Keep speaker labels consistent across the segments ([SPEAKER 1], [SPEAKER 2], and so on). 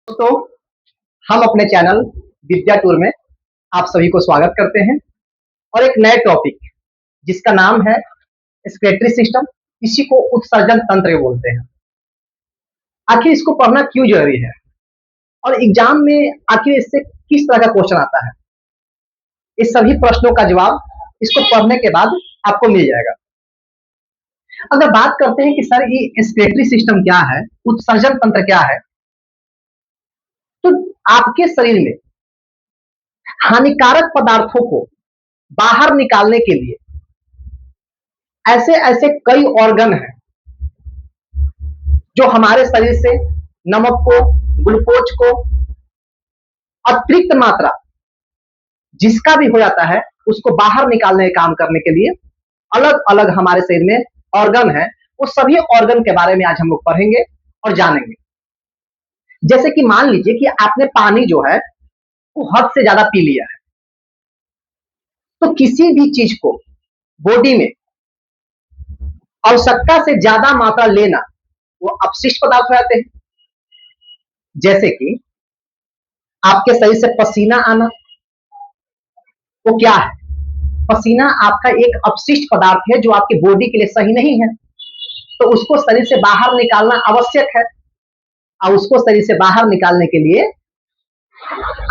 [SPEAKER 1] दोस्तों, हम अपने चैनल विद्या टूर में आप सभी को स्वागत करते हैं और एक नए टॉपिक जिसका नाम है रेस्पिरेटरी सिस्टम, इसी को उत्सर्जन तंत्र बोलते हैं। आखिर इसको पढ़ना क्यों जरूरी है और एग्जाम में आखिर इससे किस तरह का क्वेश्चन आता है, इस सभी प्रश्नों का जवाब इसको पढ़ने के बाद आपको मिल जाएगा। अगर बात करते हैं कि सर ये रेस्पिरेटरी सिस्टम क्या है, उत्सर्जन तंत्र क्या है, तो आपके शरीर में हानिकारक पदार्थों को बाहर निकालने के लिए ऐसे ऐसे कई ऑर्गन हैं जो हमारे शरीर से नमक को, ग्लूकोज को अतिरिक्त मात्रा जिसका भी हो जाता है उसको बाहर निकालने का काम करने के लिए अलग अलग हमारे शरीर में ऑर्गन है। वो सभी ऑर्गन के बारे में आज हम लोग पढ़ेंगे और जानेंगे। जैसे कि मान लीजिए कि आपने पानी जो है वो हद से ज्यादा पी लिया है, तो किसी भी चीज को बॉडी में आवश्यकता से ज्यादा मात्रा लेना वो अपशिष्ट पदार्थ हो जाते हैं। जैसे कि आपके शरीर से पसीना आना, वो क्या है? पसीना आपका एक अपशिष्ट पदार्थ है जो आपकी बॉडी के लिए सही नहीं है, तो उसको शरीर से बाहर निकालना आवश्यक है। और उसको शरीर से बाहर निकालने के लिए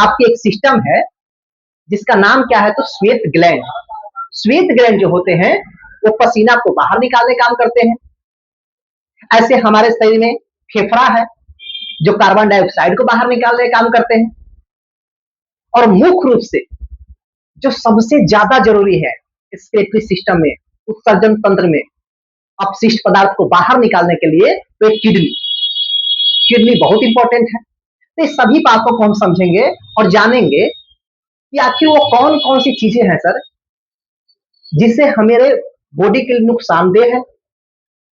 [SPEAKER 1] आपकी एक सिस्टम है जिसका नाम क्या है, तो श्वेत ग्लैंड। श्वेत ग्लैंड जो होते हैं वो पसीना को बाहर निकालने का काम करते हैं। ऐसे हमारे शरीर में फेफड़ा है जो कार्बन डाइऑक्साइड को बाहर निकालने का काम करते हैं। और मुख्य रूप से जो सबसे ज्यादा जरूरी है रेस्पिरेटरी सिस्टम में, उत्सर्जन तंत्र में अपशिष्ट पदार्थ को बाहर निकालने के लिए, तो एक किडनी बहुत इंपॉर्टेंट है। तो इस सभी बातों को हम समझेंगे और जानेंगे कि आखिर वो कौन कौन सी चीजें हैं सर जिससे हमारे बॉडी के लिए नुकसानदेह है,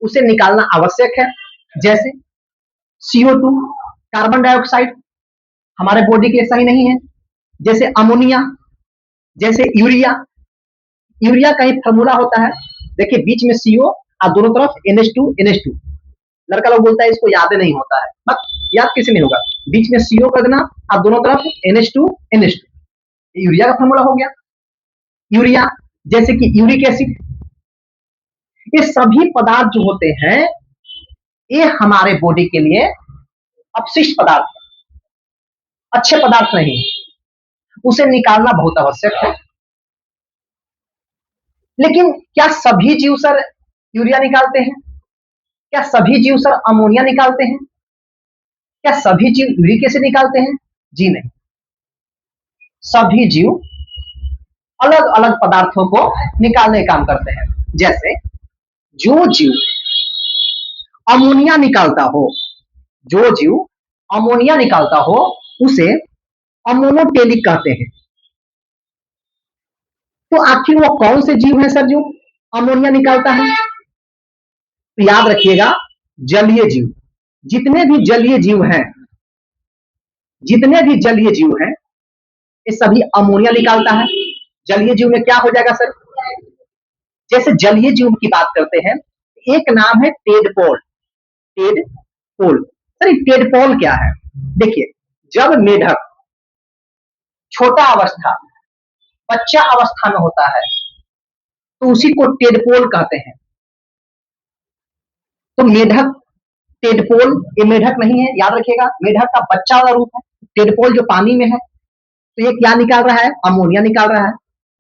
[SPEAKER 1] उसे निकालना आवश्यक है। जैसे CO2 कार्बन डाइऑक्साइड हमारे बॉडी के लिए सही नहीं है। जैसे अमोनिया, जैसे यूरिया। यूरिया का ही फॉर्मूला होता है, देखिए बीच में CO और दोनों तरफ NH2। लड़का लोग बोलता है इसको याद नहीं होता है, बस याद किसी नहीं होगा, बीच में CO कर देना और दोनों तरफ NH2। यूरिया का फॉर्मूला हो गया यूरिया। जैसे कि यूरिक एसिड, ये सभी पदार्थ जो होते हैं ये हमारे बॉडी के लिए अपशिष्ट पदार्थ है, अच्छे पदार्थ नहीं, उसे निकालना बहुत आवश्यक है। लेकिन क्या सभी जीव सर यूरिया निकालते हैं? क्या सभी जीव सर अमोनिया निकालते हैं? क्या सभी जीव यूरिक एसिड निकालते हैं? जी नहीं। सभी जीव अलग अलग पदार्थों को निकालने का काम करते हैं। जैसे जो जीव अमोनिया निकालता हो, जो जीव अमोनिया निकालता हो उसे अमोनोटेलिक कहते हैं। तो आखिर वो कौन से जीव है सर जो अमोनिया निकालता है? तो याद रखिएगा, जलीय जीव। जितने भी जलीय जीव हैं, जितने भी जलीय जीव हैं ये सभी अमोनिया निकालता है। जलीय जीव में क्या हो जाएगा सर? जैसे जलीय जीव की बात करते हैं, एक नाम है टेडपोल। टेडपोल सर, ये टेडपोल क्या है? देखिए, जब मेढक छोटा अवस्था, बच्चा अवस्था में होता है तो उसी को टेडपोल कहते हैं। तो मेढक टेडपोल, ये मेढक नहीं है, याद रखिएगा, मेढक का बच्चा वाला रूप है। टेडपोल जो पानी में है तो ये क्या निकाल रहा है? अमोनिया निकाल रहा है।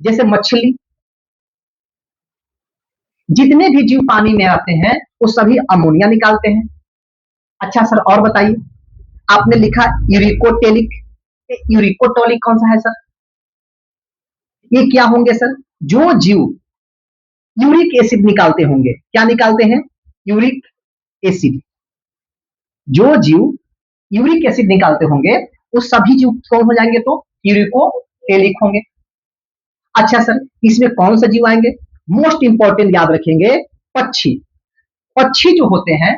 [SPEAKER 1] जैसे मछली, जितने भी जीव पानी में आते हैं वो सभी अमोनिया निकालते हैं। अच्छा सर और बताइए, आपने लिखा यूरिकोटेलिक, यूरिकोटोलिक कौन सा है सर? ये क्या होंगे सर? जो जीव यूरिक एसिड निकालते होंगे, क्या निकालते हैं? Uric acid. जो जीव यूरिक एसिड निकालते होंगे वो सभी जीव कौन हो जाएंगे? तो यूरिकोटेलिक होंगे। अच्छा सर, इसमें कौन सा जीव आएंगे? मोस्ट इंपॉर्टेंट याद रखेंगे, पक्षी। पक्षी जो होते हैं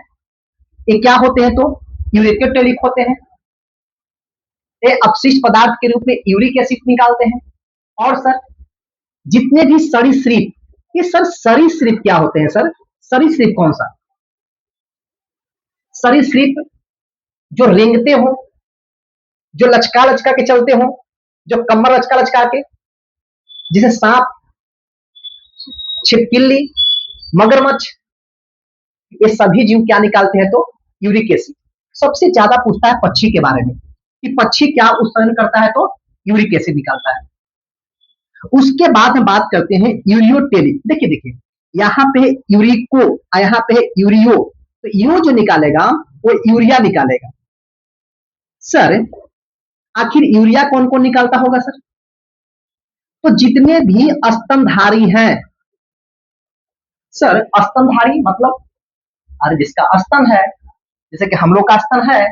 [SPEAKER 1] ये क्या होते हैं? तो यूरिकोटेलिक होते हैं। ये अपशिष्ट पदार्थ के रूप में यूरिक एसिड निकालते हैं। और सर जितने भी सरीसृप, ये सर सरीसृप क्या होते हैं सर? सरीसृप कौन सा? सरीसृप जो रेंगते हो, जो लचका लचका के चलते हो, जो कमर लचका लचका के, जिसे सांप, छिपकली, मगरमच्छ, ये सभी जीव क्या निकालते हैं? तो यूरिक एसिड। सबसे ज्यादा पूछता है पक्षी के बारे में कि पक्षी क्या उत्सर्जन करता है? तो यूरिक एसिड निकालता है। उसके बाद हम बात करते हैं यूरियोटेलिक। देखिए देखिए, यहाँ पे यूरिको और यहाँ पे यूरियो, तो यू जो निकालेगा वो यूरिया निकालेगा। सर आखिर यूरिया कौन कौन निकालता होगा सर? तो जितने भी स्तनधारी हैं। सर स्तनधारी मतलब, अरे जिसका स्तन है, जैसे कि हम लोग का स्तन है,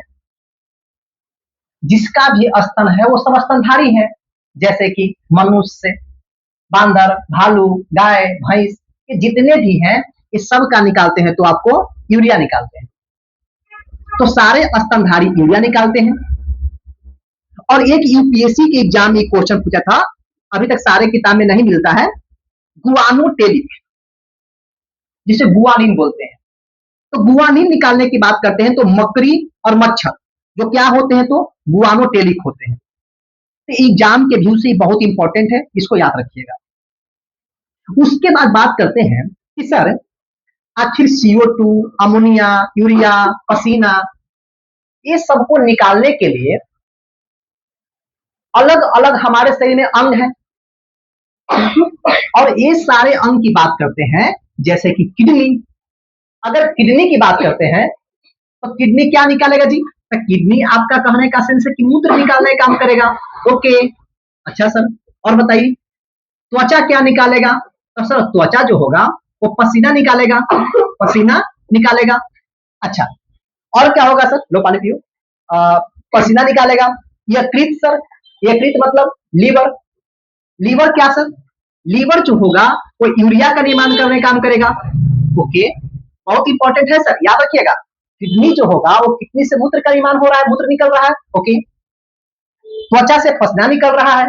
[SPEAKER 1] जिसका भी स्तन है वो सब स्तनधारी है। जैसे कि मनुष्य, बांदर, भालू, गाय, भैंस, ये जितने भी हैं ये सब का निकालते हैं तो आपको यूरिया निकालते हैं। तो सारे स्तनधारी यूरिया निकालते हैं। और एक यूपीएससी के एग्जाम में क्वेश्चन पूछा था, अभी तक सारे किताब में नहीं मिलता है, गुआनोटेलिक, जिसे गुआनिन बोलते हैं। तो गुआनिन निकालने की बात करते हैं तो मकड़ी और मच्छर जो क्या होते हैं? तो गुआनोटेलिक होते हैं। तो एग्जाम के व्यू से बहुत इंपॉर्टेंट है, इसको याद रखिएगा। उसके बाद बात करते हैं कि सर आखिर CO2, अमोनिया, यूरिया, पसीना, ये सबको निकालने के लिए अलग अलग हमारे शरीर में अंग है। और ये सारे अंग की बात करते हैं, जैसे कि किडनी। अगर किडनी की बात करते हैं तो किडनी क्या निकालेगा जी? तो किडनी आपका कहने का सेंस है कि मूत्र निकालने का काम करेगा। ओके, अच्छा सर, और बताइए त्वचा क्या निकालेगा? तो सर त्वचा जो होगा वो पसीना निकालेगा, पसीना निकालेगा। अच्छा, और क्या होगा सर? लो पानी पियो। पसीना निकालेगा। यकृत सर, यकृत मतलब लीवर, लीवर क्या सर? लीवर जो होगा वो यूरिया का निर्माण करने का काम करेगा। ओके, बहुत इंपॉर्टेंट है सर, याद रखिएगा। किडनी जो होगा वो किडनी से मूत्र का निर्माण हो रहा है, मूत्र निकल रहा है। ओके, त्वचा से पसीना निकल रहा है,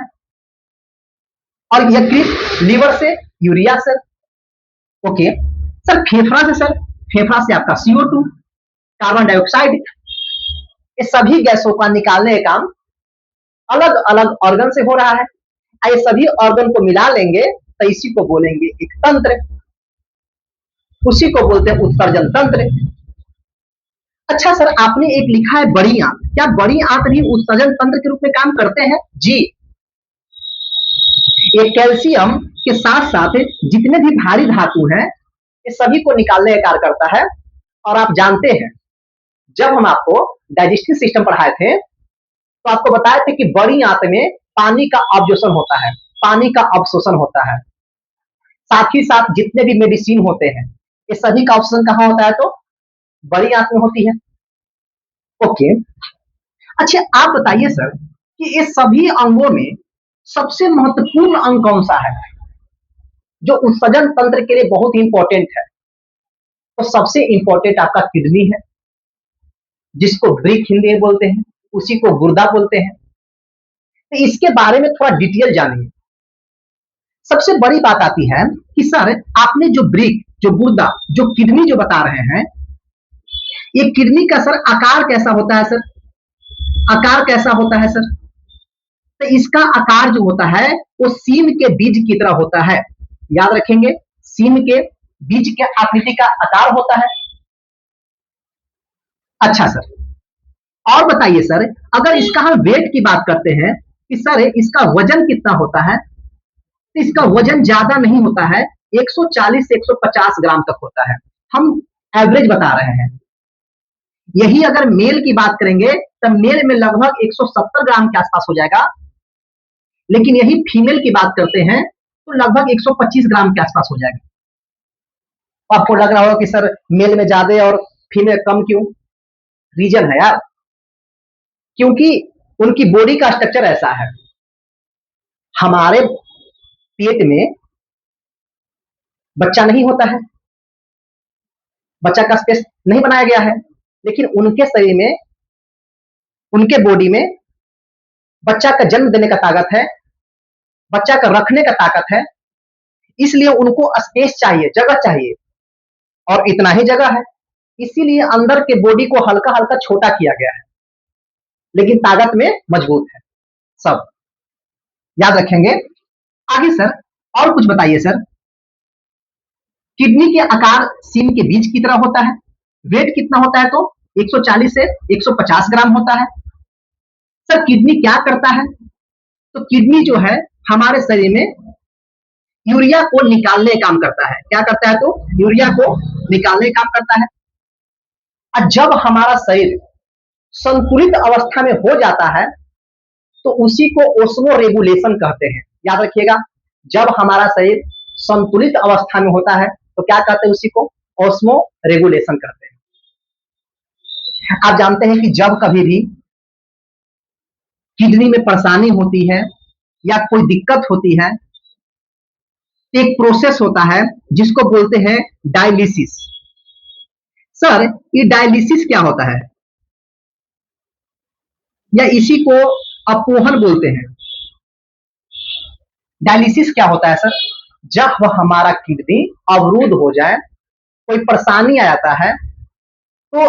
[SPEAKER 1] और यकृत लीवर से यूरिया सर। ओके सर, फेफड़ा से सर, फेफड़ा से आपका CO2, कार्बन डाइऑक्साइड, ये सभी गैसों का निकालने का काम अलग अलग ऑर्गन से हो रहा है। ये सभी ऑर्गन को मिला लेंगे तो इसी को बोलेंगे एक तंत्र, उसी को बोलते हैं उत्सर्जन तंत्र। अच्छा सर, आपने एक लिखा है बड़ी आंत, क्या बड़ी आंत भी उत्सर्जन तंत्र के रूप में काम करते हैं? जी, ये कैल्शियम के साथ साथ जितने भी भारी धातु हैं ये सभी को निकालने का कार्य करता है। और आप जानते हैं, जब हम आपको डाइजेस्टिव सिस्टम पढ़ाए थे तो आपको बताए थे कि बड़ी आंत में पानी का अब्जॉर्प्शन होता है, पानी का अवशोषण होता है। साथ ही साथ जितने भी मेडिसिन होते हैं ये सभी का अवशोषण कहाँ होता है? तो बड़ी आंत में होती है। ओके, अच्छा आप बताइए सर कि ये सभी अंगों में सबसे महत्वपूर्ण अंग कौन सा है जो उत्सर्जन तंत्र के लिए बहुत इंपॉर्टेंट है? तो सबसे इंपॉर्टेंट आपका किडनी है, जिसको ब्रिक हिंदी में बोलते हैं, उसी को गुर्दा बोलते हैं। तो इसके बारे में थोड़ा डिटेल जानिए। सबसे बड़ी बात आती है कि सर आपने जो ब्रिक, जो गुर्दा, जो किडनी जो बता रहे हैं, ये किडनी का सर आकार कैसा होता है? सर आकार कैसा होता है सर? तो इसका आकार जो होता है वो सीम के बीज की तरह होता है। याद रखेंगे, सीम के बीज के आकृति का आकार होता है। अच्छा सर, और बताइए सर, अगर इसका हम वेट की बात करते हैं कि सर इसका वजन कितना होता है? तो इसका वजन ज्यादा नहीं होता है, 140 से 150 ग्राम तक होता है। हम एवरेज बता रहे हैं। यही अगर मेल की बात करेंगे तो मेल में लगभग 170 ग्राम के आसपास हो जाएगा, लेकिन यही फीमेल की बात करते हैं तो लगभग 125 ग्राम के आसपास हो जाएगा। आपको लग रहा होगा कि सर मेल में ज्यादा और फीमेल कम क्यों? रीजन है यार, क्योंकि उनकी बॉडी का स्ट्रक्चर ऐसा है। हमारे पेट में बच्चा नहीं होता है, बच्चा का स्पेस नहीं बनाया गया है, लेकिन उनके शरीर में, उनके बॉडी में बच्चा का जन्म देने का ताकत है, बच्चा का रखने का ताकत है। इसलिए उनको स्पेस चाहिए, जगह चाहिए, और इतना ही जगह है, इसीलिए अंदर के बॉडी को हल्का हल्का छोटा किया गया है। लेकिन ताकत में मजबूत है सब, याद रखेंगे। आगे सर और कुछ बताइए सर। किडनी के आकार सीन के बीज की तरह होता है। वेट कितना होता है? तो 140 से 150 ग्राम होता है। सर किडनी क्या करता है? तो किडनी जो है हमारे शरीर में यूरिया को निकालने का काम करता है। क्या करता है? तो यूरिया को निकालने का काम करता है। और जब हमारा शरीर संतुलित अवस्था में हो जाता है तो उसी को ओस्मो रेगुलेशन कहते हैं। याद रखिएगा, जब हमारा शरीर संतुलित अवस्था में होता है तो क्या कहते हैं? उसी को ओस्मो रेगुलेशन कहते हैं। आप जानते हैं कि जब कभी भी किडनी में परेशानी होती है या कोई दिक्कत होती है, एक प्रोसेस होता है जिसको बोलते हैं डायलिसिस। सर ये डायलिसिस क्या होता है? या इसी को अपोहन बोलते हैं। डायलिसिस क्या होता है सर? जब वह हमारा किडनी अवरुद्ध हो जाए, कोई परेशानी आ जाता है, तो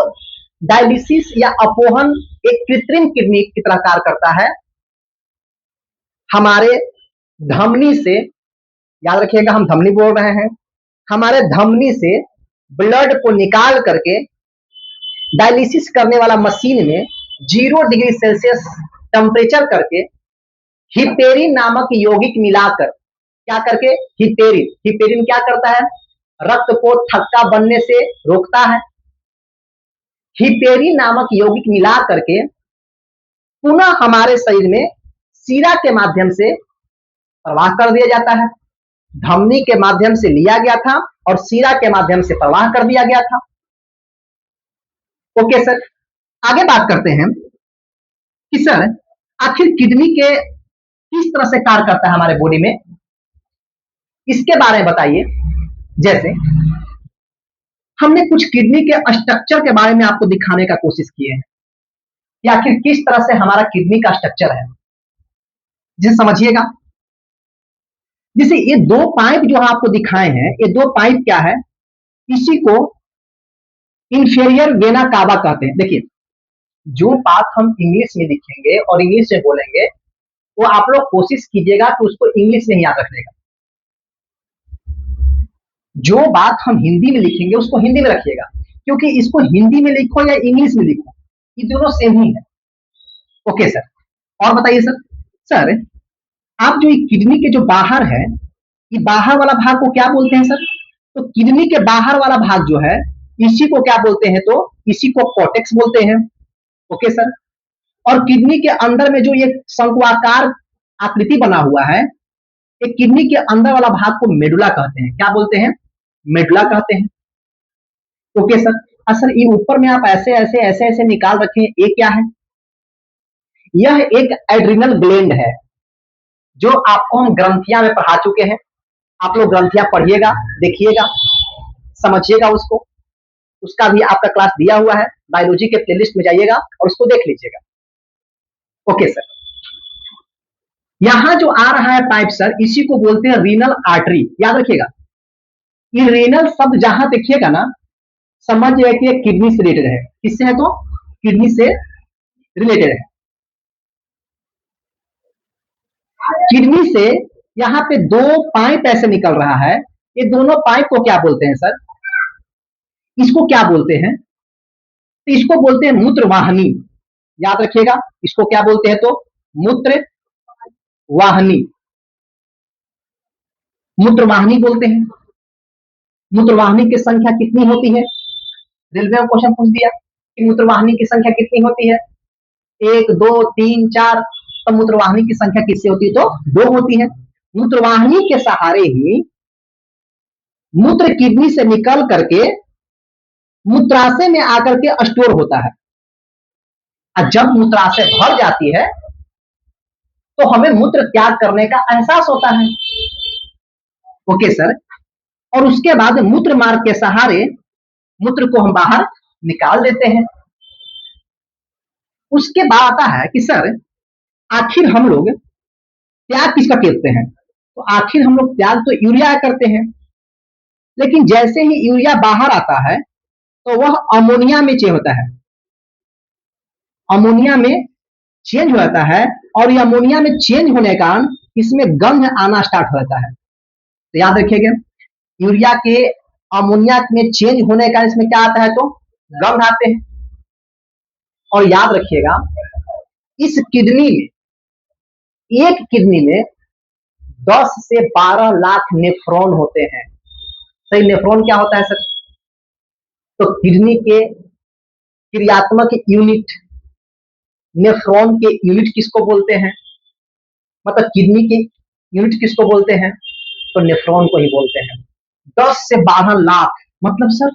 [SPEAKER 1] डायलिसिस या अपोहन एक कृत्रिम किडनी की तरह कार्य करता है। हमारे धमनी से, याद रखिएगा हम धमनी बोल रहे हैं, हमारे धमनी से ब्लड को निकाल करके डायलिसिस करने वाला मशीन में 0 डिग्री सेल्सियस टेम्परेचर करके हिपेरिन नामक यौगिक मिलाकर, क्या करके? हिपेरिन। हिपेरिन क्या करता है? रक्त को थक्का बनने से रोकता है। हिपेरिन नामक यौगिक मिला करके पुनः हमारे शरीर में सीरा के माध्यम से प्रवाह कर दिया जाता है। धमनी के माध्यम से लिया गया था और सीरा के माध्यम से प्रवाह कर दिया गया था। ओके सर, आगे बात करते हैं कि सर आखिर किडनी के किस तरह से कार्य करता है हमारे बॉडी में, इसके बारे में बताइए। जैसे हमने कुछ किडनी के स्ट्रक्चर के बारे में आपको दिखाने का कोशिश किए हैं कि आखिर किस तरह से हमारा किडनी का स्ट्रक्चर है, जिसे समझिएगा। जैसे ये दो पाइप जो आपको दिखाए हैं, ये दो पाइप क्या है? इसी को इंफेरियर वेना कावा कहते हैं। देखिए, जो बात हम इंग्लिश में लिखेंगे और इंग्लिश में बोलेंगे, वो आप लोग कोशिश कीजिएगा कि उसको इंग्लिश में याद रखने का। जो बात हम हिंदी में लिखेंगे उसको हिंदी में रखिएगा, क्योंकि इसको हिंदी में लिखो या इंग्लिश में लिखो, ये दोनों सेम ही है। ओके सर, और बताइए सर। सर आप जो ये किडनी के जो बाहर है, ये बाहर वाला भाग को क्या बोलते हैं सर? तो किडनी के बाहर वाला भाग जो है, इसी को क्या बोलते हैं? तो इसी को कोर्टेक्स बोलते हैं। ओके सर, और किडनी के अंदर में जो ये शंक्वाकार आकृति बना हुआ है, एक किडनी के अंदर वाला भाग को मेडुला कहते हैं। क्या बोलते हैं? मेडुला कहते हैं। ओके सर, सर ये ऊपर में आप ऐसे ऐसे ऐसे ऐसे निकाल रखे हैं, ये क्या है? यह एक एड्रिनल ग्लैंड है, जो आपको हम ग्रंथियां में पढ़ा चुके हैं। आप लोग ग्रंथियां पढ़िएगा, देखिएगा, समझिएगा उसको। उसका भी आपका क्लास दिया हुआ है, बायोलॉजी के प्लेलिस्ट में जाइएगा और उसको देख लीजिएगा। ओके सर, यहां जो आ रहा है पाइप सर, इसी को बोलते हैं रीनल आर्टरी। याद रखिएगा, ये रीनल शब्द जहां देखिएगा ना, समझ जाए कि किडनी से रिलेटेड है। किससे है? तो किडनी से रिलेटेड है। किडनी से यहाँ पे दो पाइप ऐसे निकल रहा है, ये दोनों पाइप को क्या बोलते हैं सर? इसको क्या बोलते हैं? तो इसको बोलते हैं मूत्र वाहिनी। याद रखिएगा, इसको क्या बोलते हैं? तो मूत्र वाहिनी, मूत्र वाहिनी बोलते हैं। मूत्र वाहिनी की संख्या कितनी होती है? रेलवे में क्वेश्चन पूछ दिया कि मूत्र वाहिनी की संख्या कितनी होती है? 1 2 3 4। तो मूत्र वाहिनी की संख्या किससे होती है? तो 2 होती है। मूत्र वाहिनी के सहारे ही मूत्र किडनी से निकल करके मूत्राशय में आकर के स्टोर होता है, और जब मूत्राशय भर जाती है तो हमें मूत्र त्याग करने का एहसास होता है। ओके सर, और उसके बाद मूत्र मार्ग के सहारे मूत्र को हम बाहर निकाल देते हैं। उसके बाद आता है कि सर आखिर हम लोग त्याग किसका करते हैं? तो आखिर हम लोग त्याग तो यूरिया करते हैं, लेकिन जैसे ही यूरिया बाहर आता है तो वह अमोनिया में चेंज होता है। अमोनिया में चेंज हो जाता है और ये अमोनिया में चेंज होने के कारण इसमें गंध आना स्टार्ट हो जाता है। तो याद रखिएगा, यूरिया के अमोनिया में चेंज होने का इसमें क्या आता है, तो गंध आते हैं। और याद रखिएगा, इस किडनी में, एक किडनी में 10 से 12 लाख नेफ्रॉन होते हैं। सही, नेफ्रॉन क्या होता है सर? तो किडनी के क्रियात्मक यूनिट, नेफ्रॉन के यूनिट किसको बोलते हैं? मतलब किडनी के यूनिट किसको बोलते हैं? तो नेफ्रॉन को ही बोलते हैं। 10 से 12 लाख मतलब सर,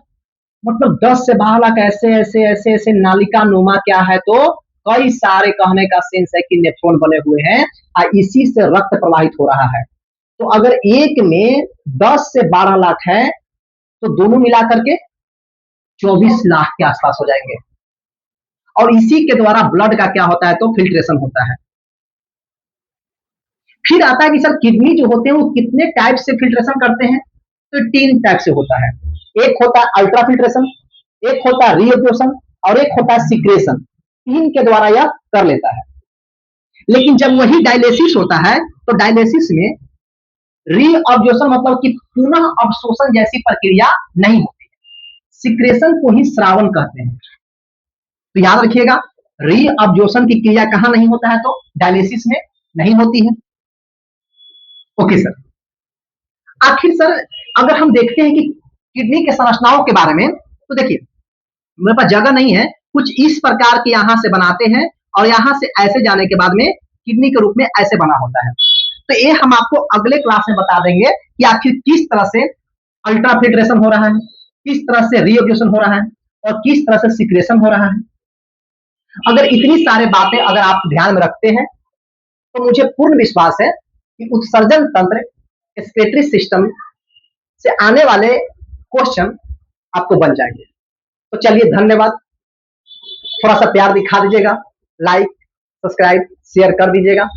[SPEAKER 1] मतलब 10 से 12 लाख ऐसे ऐसे ऐसे ऐसे नालिका नुमा क्या है, तो कई सारे, कहने का सेंस है कि नेफ्रॉन बने हुए हैं और इसी से रक्त प्रवाहित हो रहा है। तो अगर एक में 10 से 12 लाख है तो दोनों मिलाकर के 24 लाख के आसपास हो जाएंगे। और इसी के द्वारा ब्लड का क्या होता है, तो फिल्ट्रेशन होता है। फिर आता है कि सर किडनी जो होते हैं वो कितने टाइप से फिल्ट्रेशन करते हैं? तो 3 टाइप से होता है। एक होता है अल्ट्रा फिल्ट्रेशन, एक होता है रीअब्जॉर्प्शन और एक होता है सिक्रेशन। 3 के द्वारा यह कर लेता है। लेकिन जब वही डायलिसिस होता है तो डायलिसिस में रीअब्जॉर्प्शन मतलब कि पुनः अवशोषण जैसी प्रक्रिया नहीं होती है। सिक्रेशन को ही श्रावण कहते हैं। तो याद रखिएगा, रीअब्जॉर्प्शन की क्रिया कहां नहीं होता है, तो डायलिसिस में नहीं होती है। Okay sir. आखिर सर अगर हम देखते हैं कि किडनी के संरचनाओं के बारे में, तो देखिए मेरे पास जगह नहीं है, कुछ इस प्रकार के यहां से बनाते हैं और यहां से ऐसे जाने के बाद में किडनी के रूप में ऐसे बना होता है। तो ये हम आपको अगले क्लास में बता देंगे कि आखिर किस तरह से अल्ट्रा फिल्ट्रेशन हो रहा है, किस तरह से रीअब्जॉर्प्शन हो रहा है और किस तरह से सिक्रेशन हो रहा है। अगर इतनी सारी बातें अगर आप ध्यान में रखते हैं तो मुझे पूर्ण विश्वास है कि उत्सर्जन तंत्र, एक्सक्रीटरी सिस्टम से आने वाले क्वेश्चन आपको बन जाएंगे। तो चलिए धन्यवाद। थोड़ा सा प्यार दिखा दीजिएगा, लाइक सब्सक्राइब शेयर कर दीजिएगा।